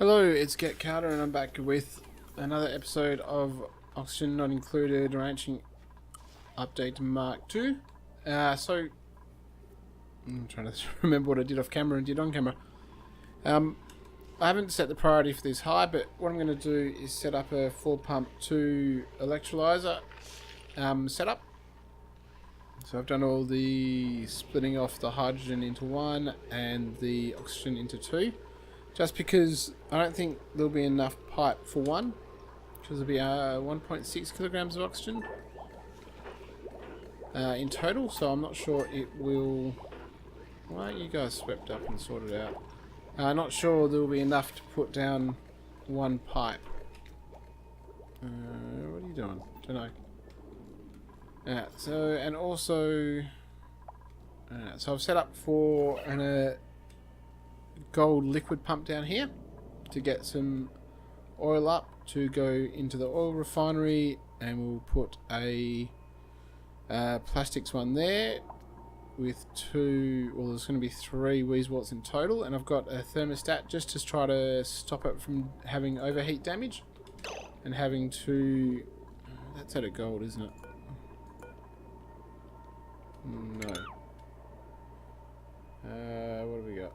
Hello, it's Get Carter, and I'm back with another episode of Oxygen Not Included Ranching Update Mark 2. So, I'm trying to remember what I did off camera and did on camera. I haven't set the priority for this high, but what I'm going to do is set up a 4-pump 2 electrolyzer setup. So I've done all the splitting off the hydrogen into 1 and the oxygen into 2. Just because I don't think there'll be enough pipe for 1. Because there'll be 1.6 kilograms of oxygen in total. So I'm not sure it will... Why aren't you guys swept up and sorted out? Not sure there'll be enough to put down 1 pipe. What are you doing? Don't know. So I've set up for a gold liquid pump down here to get some oil up to go into the oil refinery, and we'll put a plastics one there with 2, well, there's going to be 3 Weezwarts in total, and I've got a thermostat just to try to stop it from having overheat damage and having to... that's out of gold, isn't it? No. What have we got?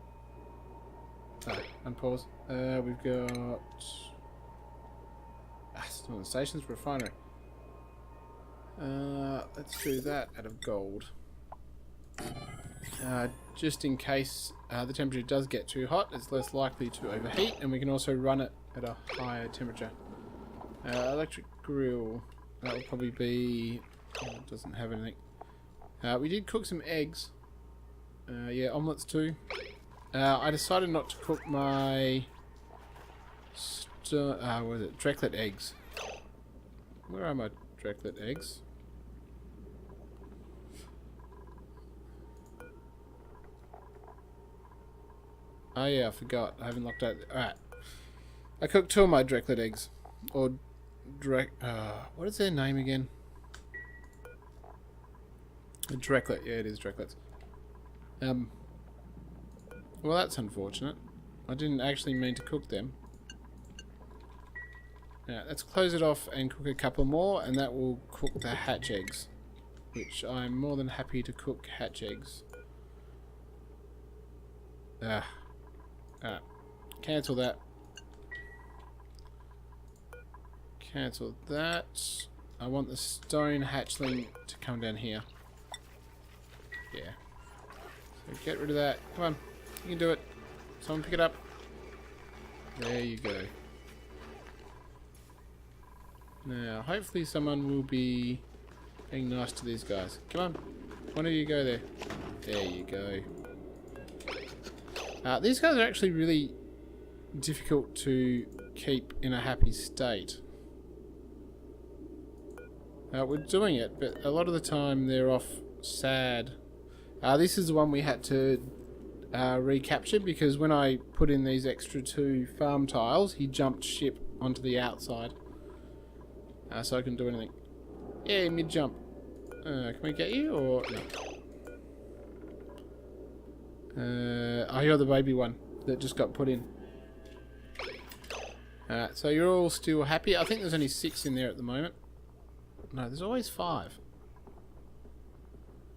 Unpause. We've got... still on the stations refinery. Let's do that out of gold. Just in case the temperature does get too hot, it's less likely to overheat, and we can also run it at a higher temperature. Electric grill. That will probably be... it doesn't have anything. We did cook some eggs. Yeah, omelettes too. I decided not to cook my what is it? Dreklet eggs. Where are my Dreklet eggs? Oh yeah, I forgot. I haven't looked at. Alright. I cooked 2 of my Dreklet eggs. Or what is their name again? Dreklet. Yeah, it is Dreklets. Well, that's unfortunate. I didn't actually mean to cook them. Now, let's close it off and cook a couple more, and that will cook the hatch eggs. Which I'm more than happy to cook hatch eggs. Cancel that. Cancel that. I want the stone hatchling to come down here. Yeah. So get rid of that. Come on. You can do it. Someone pick it up. There you go. Now, hopefully someone will be being nice to these guys. Come on. One of you go there. There you go. These guys are actually really difficult to keep in a happy state. We're doing it, but a lot of the time they're off sad. This is the one we had to recapture, because when I put in these extra 2 farm tiles, he jumped ship onto the outside. So I couldn't do anything. Yeah, mid-jump. Can we get you, or no? Oh, you're the baby one that just got put in. So you're all still happy? I think there's only 6 in there at the moment. No, there's always 5.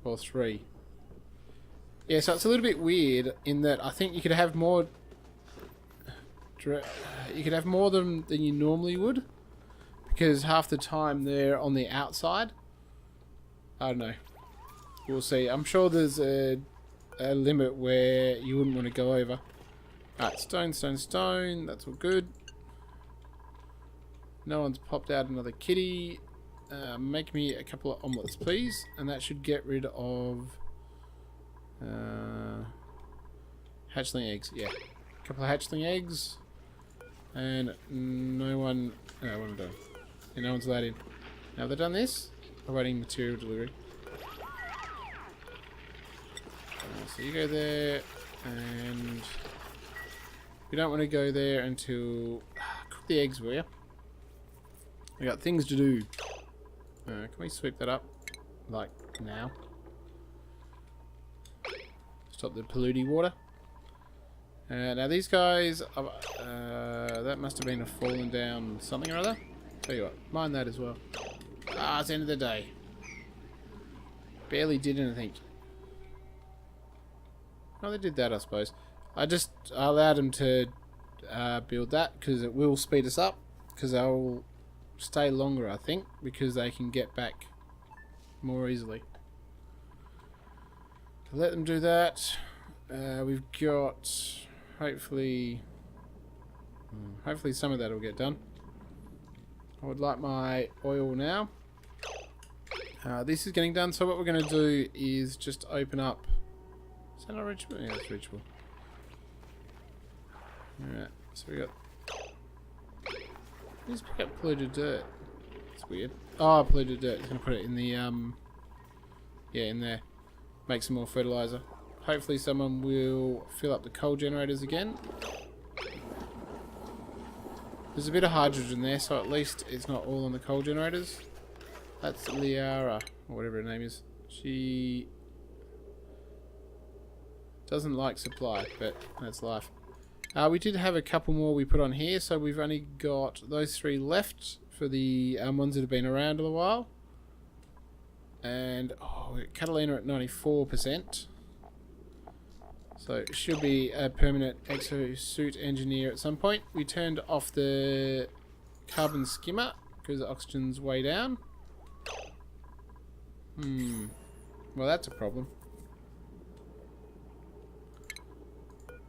Or 3. Yeah, so it's a little bit weird in that I think you could have more... you could have more than you normally would. Because half the time they're on the outside. I don't know. We'll see. I'm sure there's a limit where you wouldn't want to go over. Alright, stone, stone, stone. That's all good. No one's popped out another kitty. Make me a couple of omelettes, please. And that should get rid of... hatchling eggs. Yeah. A couple of hatchling eggs. And no one... what am I doing? Yeah, no one's allowed in. Now have they done this? Awaiting material delivery. So you go there, and we don't want to go there until... cook the eggs, will you? We got things to do. Can we sweep that up? Like, now? Stop the polluting water. Now these guys, that must have been a fallen down something or other. Tell you what, mine that as well. Ah, it's the end of the day. Barely did anything. Oh, they did that, I suppose. I allowed them to build that because it will speed us up. Because they'll stay longer, I think, because they can get back more easily. So let them do that. We've got hopefully some of that will get done. I would like my oil now. This is getting done, so what we're going to do is just open up. Is that not reachable? Yeah, it's reachable. Alright, so we got. Just pick up polluted dirt. It's weird. Oh, polluted dirt. It's going to put it in the yeah, in there. Make some more fertilizer. Hopefully someone will fill up the coal generators again. There's a bit of hydrogen there, so at least it's not all on the coal generators. That's Liara, or whatever her name is. She doesn't like supply, but that's life. We did have a couple more we put on here, so we've only got those 3 left for the ones that have been around a while. And, Catalina at 94%. So it should be a permanent exosuit engineer at some point. We turned off the carbon skimmer because the oxygen's way down. Well, that's a problem.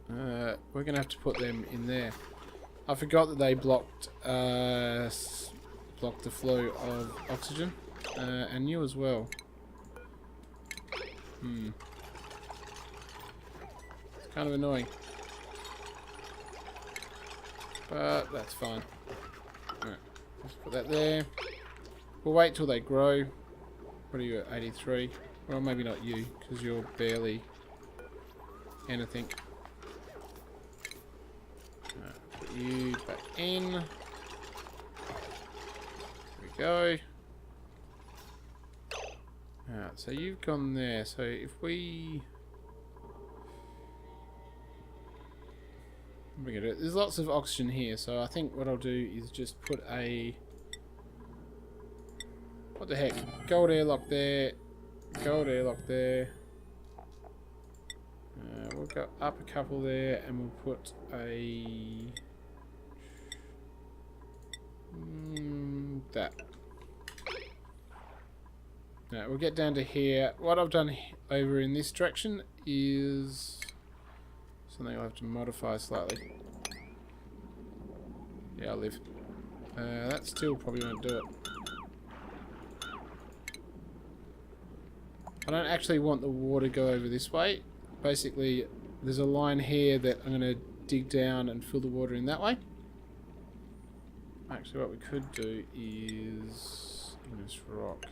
We're going to have to put them in there. I forgot that they blocked the flow of oxygen. And you as well. It's kind of annoying. But that's fine. Alright, let's put that there. We'll wait till they grow. What are you at? 83? Well, maybe not you, because you're barely anything. Put you back in. There we go. Alright, so you've gone there. So if we... We're gonna do it. There's lots of oxygen here, so I think what I'll do is just put a... What the heck? Gold airlock there. Gold airlock there. We'll go up a couple there, and we'll put a... that. Now we'll get down to here. What I've done over in this direction is something I'll have to modify slightly. Yeah, I'll live. That still probably won't do it. I don't actually want the water to go over this way. Basically, there's a line here that I'm going to dig down and fill the water in that way. Actually, what we could do is... this rock.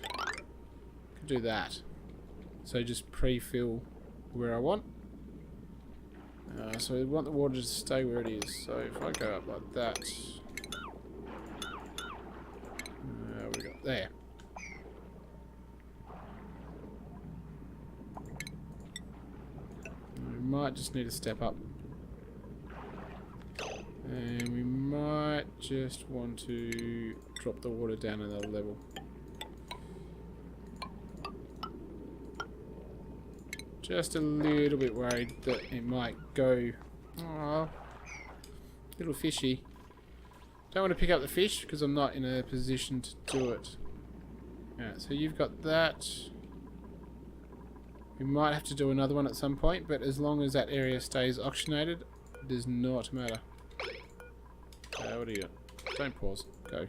Could do that. So just pre-fill where I want. So we want the water to stay where it is. So if I go up like that, we got there. We might just need to step up, and we might just want to drop the water down another level. Just a little bit worried that it might go... Oh, little fishy. Don't want to pick up the fish because I'm not in a position to do it. Alright, so you've got that. We might have to do another one at some point, but as long as that area stays oxygenated, it does not matter. What do you got? Don't pause. Go.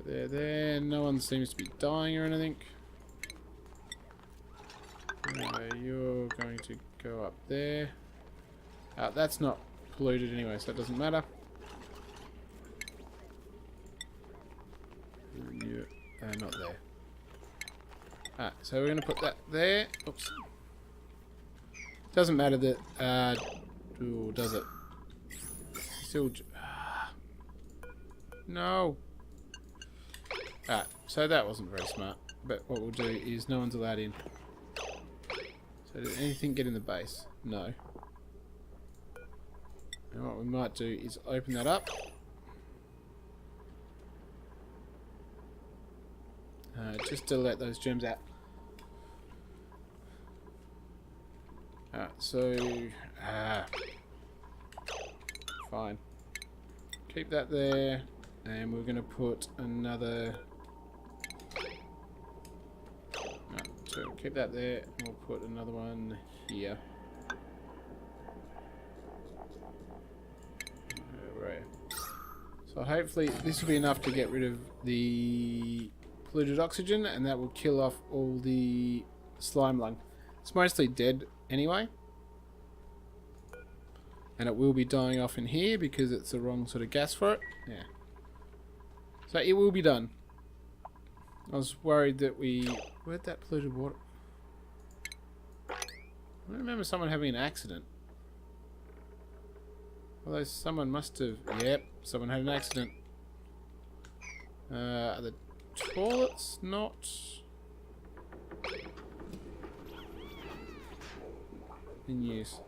There. No one seems to be dying or anything. You're going to go up there. That's not polluted anyway, so it doesn't matter. Not there. So we're going to put that there. Oops. Doesn't matter that... ooh, does it? Still... no! So that wasn't very smart. But what we'll do is no one's allowed in. So did anything get in the base? No. And what we might do is open that up. Just to let those germs out. So, fine. Keep that there, and we're going to put another. So keep that there, and we'll put another one here. Right. So hopefully this will be enough to get rid of the polluted oxygen, and that will kill off all the slime lung. It's mostly dead anyway, and it will be dying off in here because it's the wrong sort of gas for it. Yeah. So it will be done. I was worried that where'd that polluted water? I remember someone having an accident. Although someone must have... Yep, someone had an accident. Are the toilets not... in use?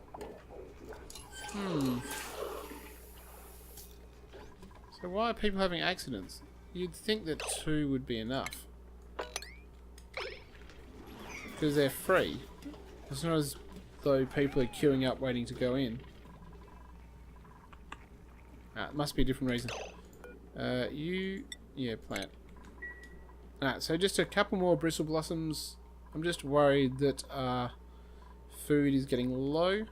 So why are people having accidents? You'd think that 2 would be enough. Because they're free. It's not as though people are queuing up waiting to go in. It must be a different reason. Yeah, plant. So just a couple more bristle blossoms. I'm just worried that food is getting low.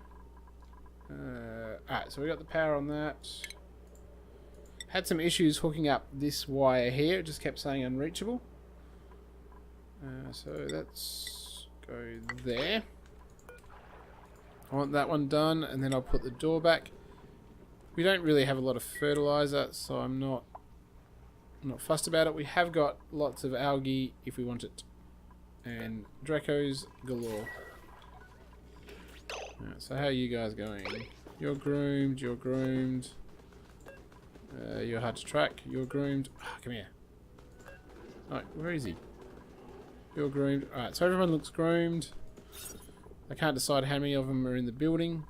So we got the power on that. Had some issues hooking up this wire here. It just kept saying unreachable. So let's go there. I want that one done, and then I'll put the door back. We don't really have a lot of fertilizer, so I'm not fussed about it. We have got lots of algae if we want it, and Dracos galore. So how are you guys going? You're groomed. You're groomed. You're hard to track. You're groomed. Come here. Alright, where is he? You're groomed. Alright, so everyone looks groomed. I can't decide how many of them are in the building.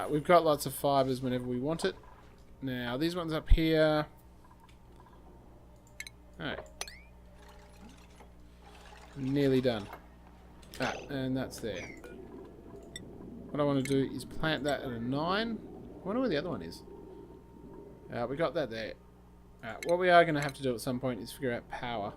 We've got lots of fibres whenever we want it. Now, these ones up here... Alright. Nearly done. And that's there. What I want to do is plant that at a 9. I wonder where the other one is. We got that there. What we are going to have to do at some point is figure out power.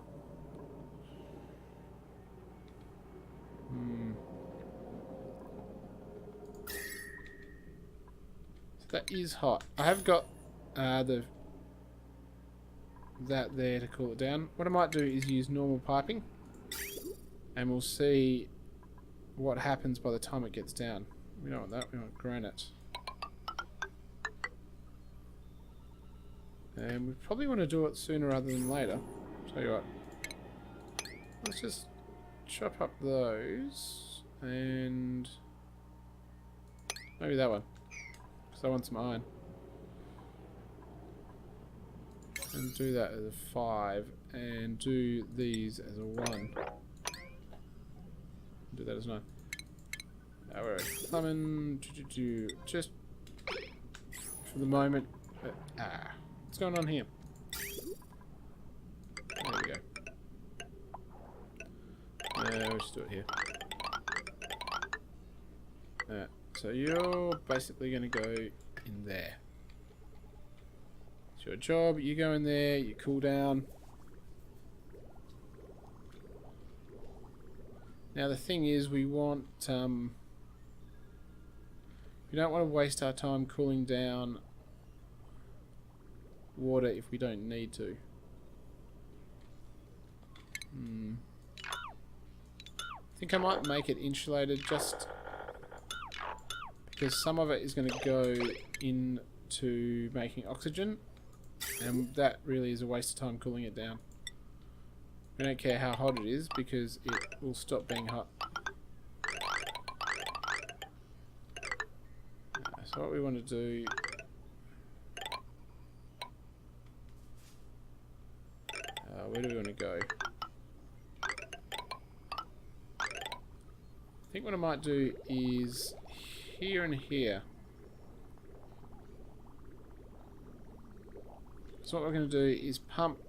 So that is hot. I have got that there to cool it down. What I might do is use normal piping, and we'll see what happens by the time it gets down. We don't want that. We want granite. And we probably want to do it sooner rather than later. Tell you what. Let's just chop up those. And maybe that one. Because I want some iron. And do that as a 5. And do these as a 1. Do that as 9. Where are we? Lemon. Just for the moment. What's going on here? There we go. We'll just do it here. So you're basically going to go in there. It's your job. You go in there. You cool down. Now the thing is, we want we don't want to waste our time cooling down water if we don't need to. I think I might make it insulated just because some of it is going to go into making oxygen, and that really is a waste of time cooling it down. We don't care how hot it is because it will stop being hot. So what we want to do... where do we want to go? I think what I might do is here and here. So what we're going to do is pump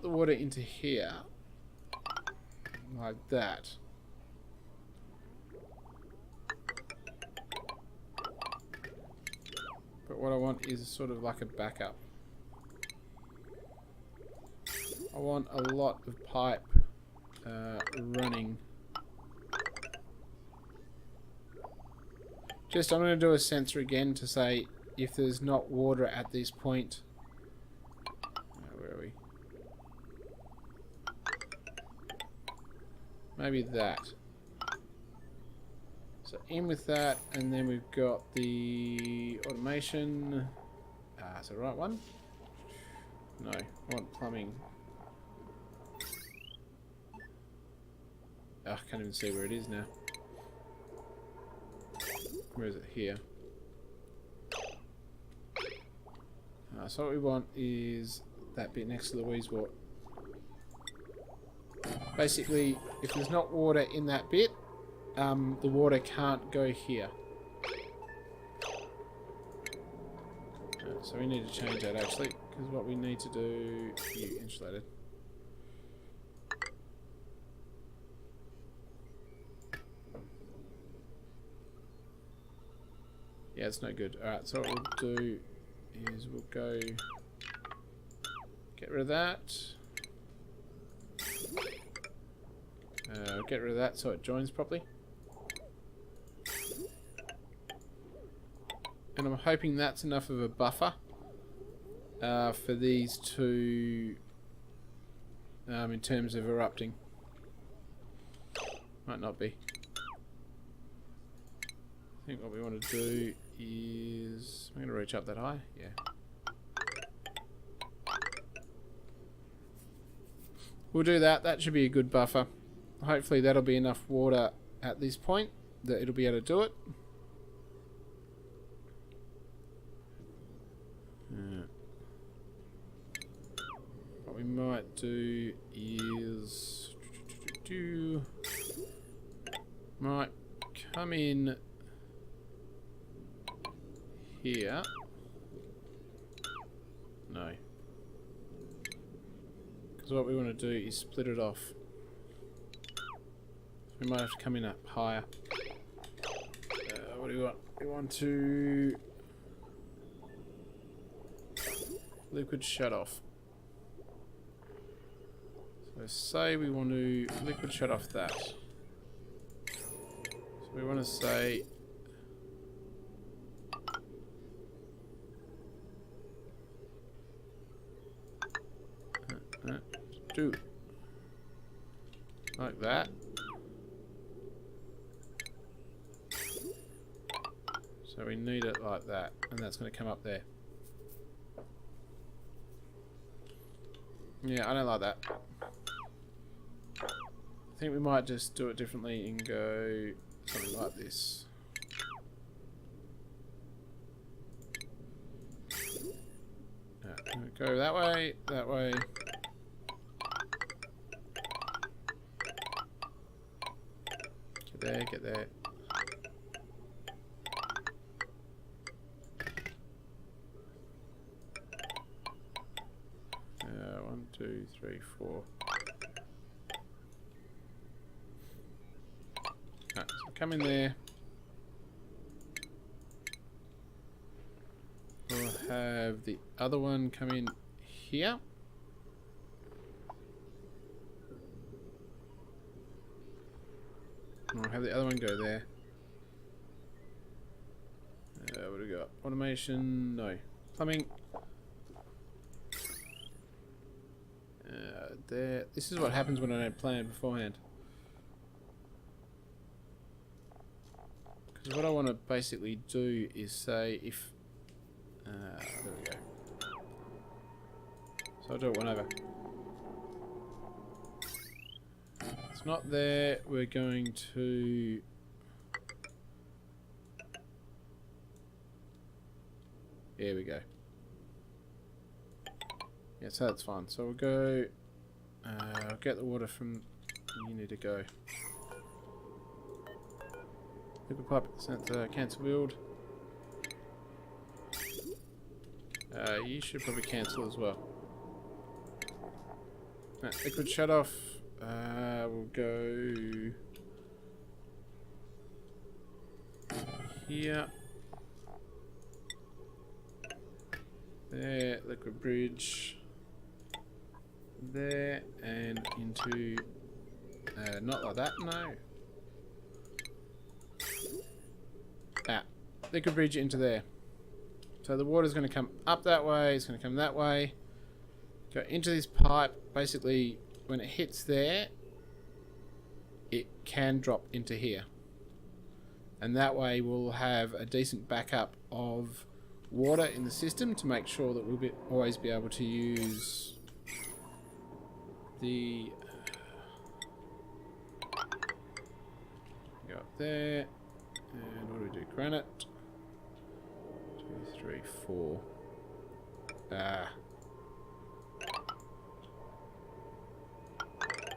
the water into here, like that. But what I want is sort of like a backup. I want a lot of pipe running. Just, I'm going to do a sensor again to say if there's not water at this point. Where are we? Maybe that. So in with that, and then we've got the automation. Is that the right one? No, I want plumbing. I can't even see where it is now. Where is it? Here. So what we want is that bit next to the Weezewort. Basically, if there's not water in that bit, the water can't go here. So we need to change that actually, because what we need to do... You insulated. Yeah, it's no good. Alright, so what we'll do is we'll go... Get rid of that. Get rid of that so it joins properly. And I'm hoping that's enough of a buffer for these two in terms of erupting. Might not be. I think what we want to do is... I'm going to reach up that high. Yeah. We'll do that. That should be a good buffer. Hopefully that'll be enough water at this point that it'll be able to do it. What we might do is... Might come in here. No. Because what we want to do is split it off. We might have to come in up higher. What do we want? We want to... Liquid shut off. So say we want to liquid shut off that. So we want to say... do like that. So we need it like that, and that's going to come up there. Yeah, I don't like that. I think we might just do it differently and go something like this. Go that way, that way. Get there, get there. 1, 2, 3, 4. Right, so come in there. We'll have the other one come in here. And we'll have the other one go there. What do we got? Automation? No. Plumbing. There. This is what happens when I don't plan beforehand. Because what I want to basically do is say if... there we go. So I'll do it one over. It's not there. We're going to... There we go. Yeah, so that's fine. So we'll go... I'll get the water from... You need to go. Liquid pipe at the center, cancel build. You should probably cancel as well. Liquid shut off. We'll go here. There, liquid bridge. There, and into... not like that, no. Liquid bridge into there. So the water's going to come up that way, it's going to come that way. Go into this pipe. Basically, when it hits there, it can drop into here. And that way we'll have a decent backup of water in the system to make sure that we'll always be able to use the... Go up there. And what do we do? Granite. 2, 3, 4.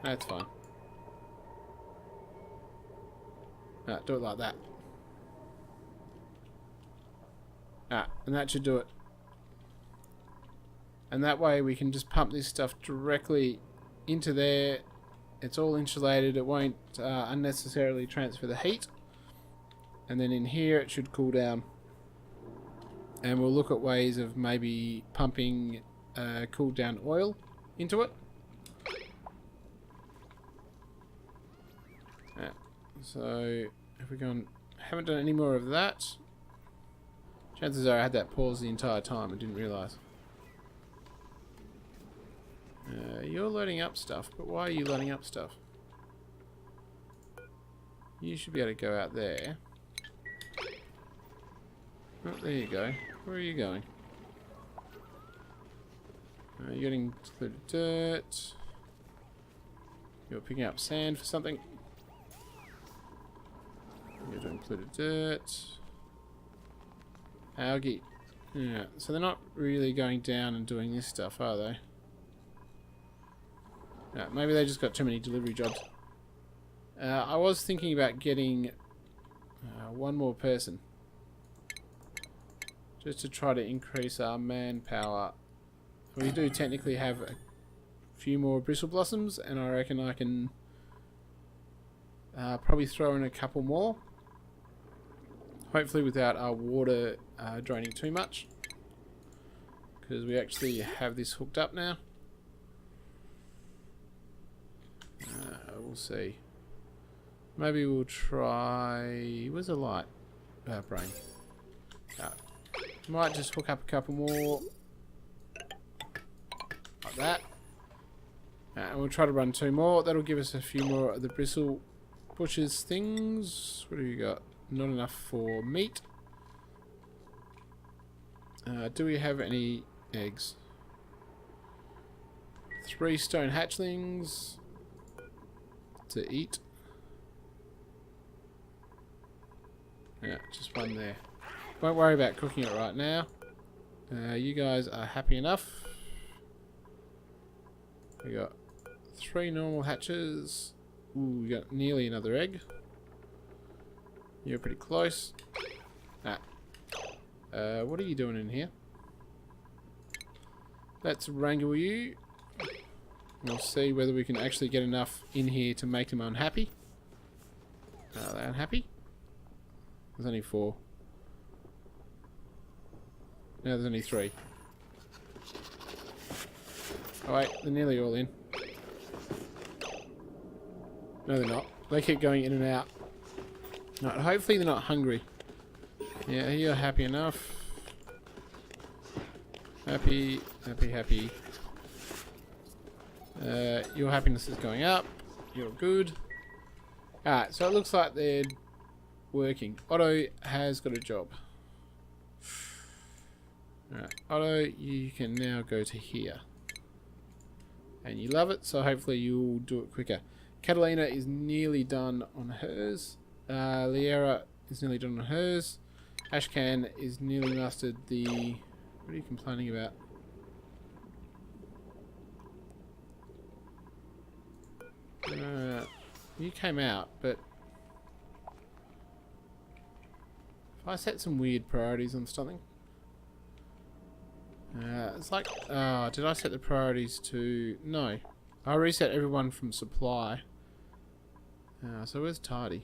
That's fine. Do it like that. And that should do it. And that way we can just pump this stuff directly into there. It's all insulated. It won't unnecessarily transfer the heat. And then in here it should cool down. And we'll look at ways of maybe pumping cooled down oil into it. So if we haven't done any more of that. Chances are I had that pause the entire time. I didn't realise. You're loading up stuff, but why are you loading up stuff? You should be able to go out there. Oh, there you go. Where are you going? You're getting included dirt. You're picking up sand for something. You're doing included dirt. Algae. Yeah, so they're not really going down and doing this stuff, are they? Yeah, maybe they just got too many delivery jobs. I was thinking about getting one more person. Just to try to increase our manpower. We do technically have a few more bristle blossoms, and I reckon I can probably throw in a couple more. Hopefully without our water draining too much. Because we actually have this hooked up now. We'll see. Maybe we'll try... Where's the light? Brain. Might just hook up a couple more. Like that. And we'll try to run 2 more. That'll give us a few more of the bristle bushes things. What do you got? Not enough for meat. Do we have any eggs? 3 stone hatchlings to eat. Yeah, just 1 there. Won't worry about cooking it right now. You guys are happy enough. We got 3 normal hatches. Ooh, we got nearly another egg. You're pretty close. What are you doing in here? Let's wrangle you. We'll see whether we can actually get enough in here to make them unhappy. Are they unhappy? There's only 4. No, there's only 3. Oh wait, they're nearly all in. No, they're not. They keep going in and out. No, hopefully they're not hungry. Yeah, you're happy enough. Happy, happy, happy. Your happiness is going up. You're good. Alright, so it looks like they're working. Otto has got a job. Alright, Otto, you can now go to here. And you love it, so hopefully you'll do it quicker. Catalina is nearly done on hers. Liera is nearly done on hers. Ashcan is nearly mastered the... What are you complaining about? You came out, but... If I set some weird priorities on something... It's like, did I set the priorities to... No. I reset everyone from supply. So where's Tardy?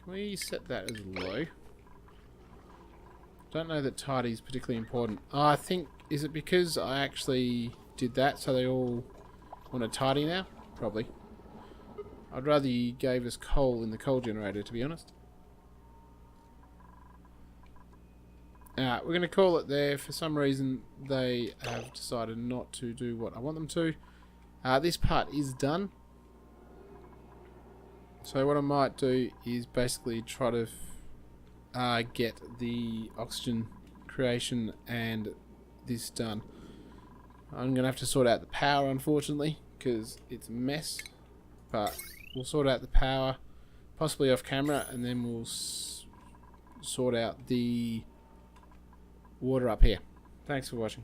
Can we set that as low? Don't know that Tardy's particularly important. I think, is it because I actually did that so they all want a Tardy now? Probably. I'd rather you gave us coal in the coal generator, to be honest. We're going to call it there. For some reason, they have decided not to do what I want them to. This part is done. So what I might do is basically try to get the oxygen creation and this done. I'm going to have to sort out the power, unfortunately, because it's a mess. But we'll sort out the power, possibly off camera, and then we'll sort out the water up here. Thanks for watching.